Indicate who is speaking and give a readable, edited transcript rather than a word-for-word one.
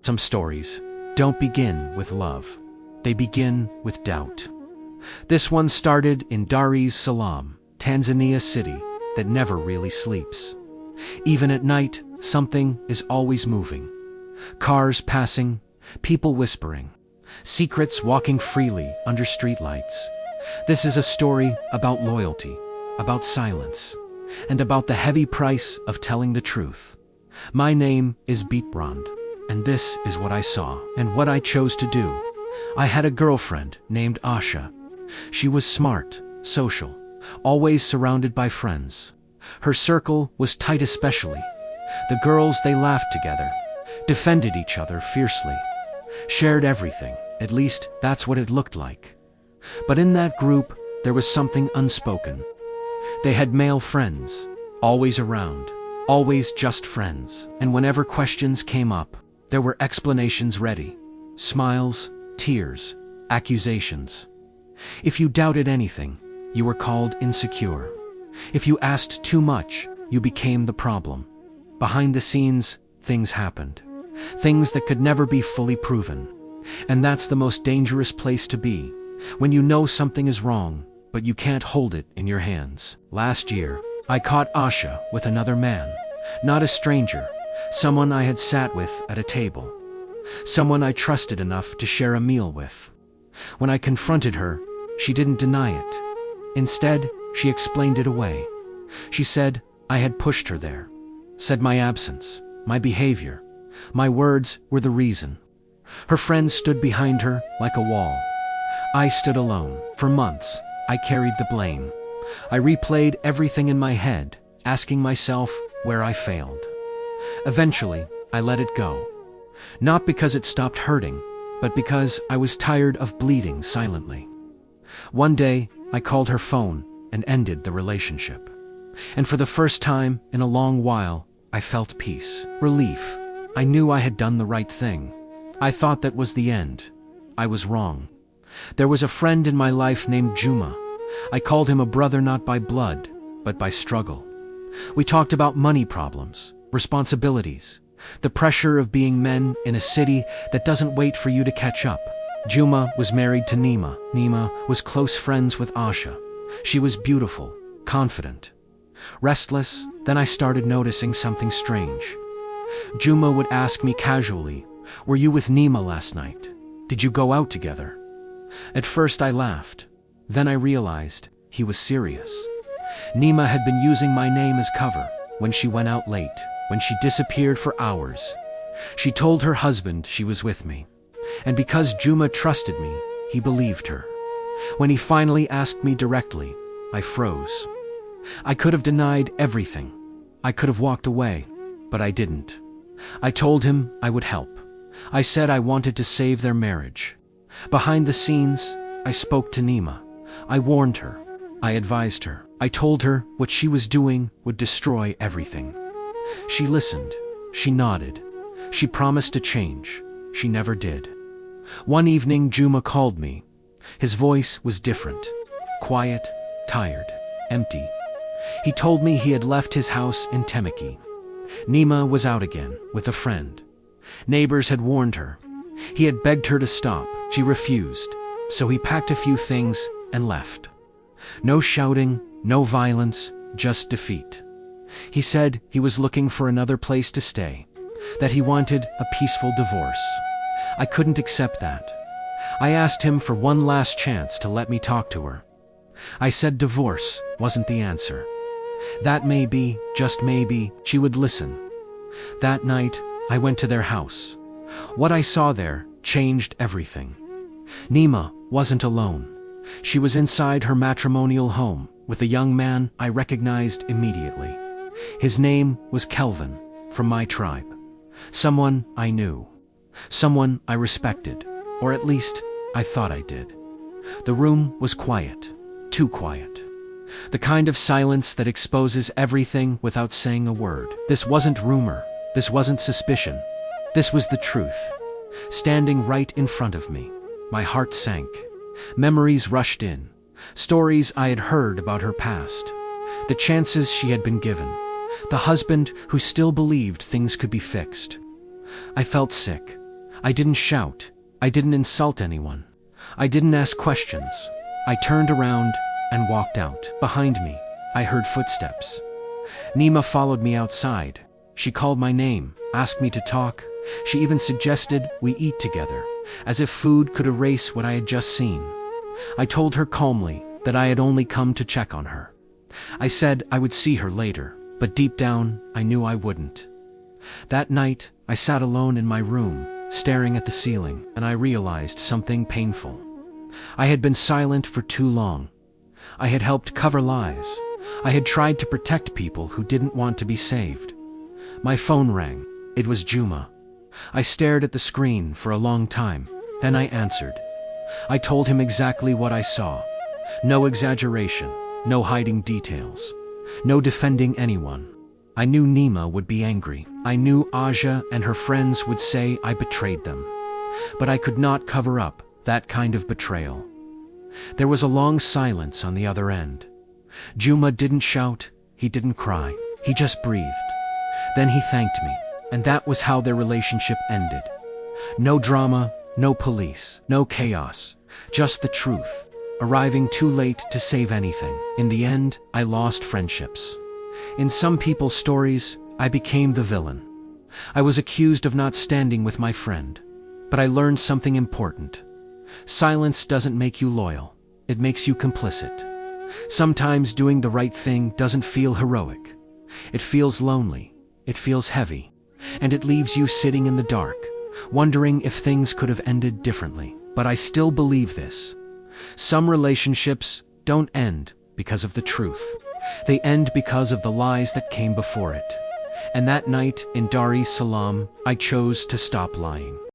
Speaker 1: Some stories don't begin with love. They begin with doubt. This one started in Dar es Salaam, Tanzania city that never really sleeps. Even at night, something is always moving. Cars passing, people whispering, secrets walking freely under streetlights. This is a story about loyalty, about silence, and about the heavy price of telling the truth. My name is Betrayal, and this is what I saw and what I chose to do. I had a girlfriend named Asha. She was smart, social, always surrounded by friends. Her circle was tight especially. The girls, they laughed together, defended each other fiercely, shared everything, at least that's what it looked like. But in that group, there was something unspoken. They had male friends, always around, always just friends. And whenever questions came up, there were explanations ready. Smiles, tears, accusations. If you doubted anything, you were called insecure. If you asked too much, you became the problem. Behind the scenes, things happened. Things that could never be fully proven. And that's the most dangerous place to be, when you know something is wrong, but you can't hold it in your hands. Last year, I caught Asha with another man. Not a stranger, someone I had sat with at a table. Someone I trusted enough to share a meal with. When I confronted her, she didn't deny it. Instead, she explained it away. She said I had pushed her there. Said my absence, my behavior, my words were the reason. Her friends stood behind her like a wall. I stood alone. For months, I carried the blame. I replayed everything in my head, asking myself where I failed. Eventually, I let it go. Not because it stopped hurting, but because I was tired of bleeding silently. One day, I called her phone and ended the relationship. And for the first time in a long while, I felt peace, relief. I knew I had done the right thing. I thought that was the end. I was wrong. There was a friend in my life named Juma. I called him a brother not by blood, but by struggle. We talked about money problems, responsibilities, the pressure of being men in a city that doesn't wait for you to catch up. Juma was married to Nima. Nima was close friends with Asha. She was beautiful, confident, restless. Then I started noticing something strange. Juma would ask me casually, "Were you with Nima last night? Did you go out together?" At first I laughed. Then I realized he was serious. Nima had been using my name as cover when she went out late, when she disappeared for hours. She told her husband she was with me. And because Juma trusted me, he believed her. When he finally asked me directly, I froze. I could have denied everything. I could have walked away, but I didn't. I told him I would help. I said I wanted to save their marriage. Behind the scenes, I spoke to Nima. I warned her. I advised her. I told her what she was doing would destroy everything. She listened. She nodded. She promised to change. She never did. One evening, Juma called me. His voice was different. Quiet, tired, empty. He told me he had left his house in Temeke. Nima was out again with a friend. Neighbors had warned her. He had begged her to stop. She refused. So he packed a few things and left. No shouting, no violence, just defeat. He said he was looking for another place to stay, that he wanted a peaceful divorce. I couldn't accept that. I asked him for one last chance to let me talk to her. I said divorce wasn't the answer. That maybe, just maybe, she would listen. That night, I went to their house. What I saw there changed everything. Nima wasn't alone. She was inside her matrimonial home with a young man I recognized immediately. His name was Kelvin, from my tribe. Someone I knew. Someone I respected, or at least I thought I did. The room was quiet, too quiet. The kind of silence that exposes everything without saying a word. This wasn't rumor. This wasn't suspicion. This was the truth. Standing right in front of me. My heart sank. Memories rushed in. Stories I had heard about her past. The chances she had been given. The husband who still believed things could be fixed. I felt sick. I didn't shout. I didn't insult anyone. I didn't ask questions. I turned around and walked out. Behind me, I heard footsteps. Nima followed me outside. She called my name, asked me to talk. She even suggested we eat together, as if food could erase what I had just seen. I told her calmly that I had only come to check on her. I said I would see her later, but deep down, I knew I wouldn't. That night, I sat alone in my room, staring at the ceiling, and I realized something painful. I had been silent for too long. I had helped cover lies. I had tried to protect people who didn't want to be saved. My phone rang. It was Juma. I stared at the screen for a long time. Then I answered. I told him exactly what I saw. No exaggeration, no hiding details, no defending anyone. I knew Nima would be angry. I knew Aja and her friends would say I betrayed them. But I could not cover up that kind of betrayal. There was a long silence on the other end. Juma didn't shout, he didn't cry, he just breathed. Then he thanked me, and that was how their relationship ended. No drama, no police, no chaos, just the truth, arriving too late to save anything. In the end, I lost friendships. In some people's stories, I became the villain. I was accused of not standing with my friend. But I learned something important. Silence doesn't make you loyal. It makes you complicit. Sometimes doing the right thing doesn't feel heroic. It feels lonely. It feels heavy. And it leaves you sitting in the dark, wondering if things could have ended differently. But I still believe this. Some relationships don't end because of the truth. They end because of the lies that came before it. And that night in Dar es Salaam, I chose to stop lying.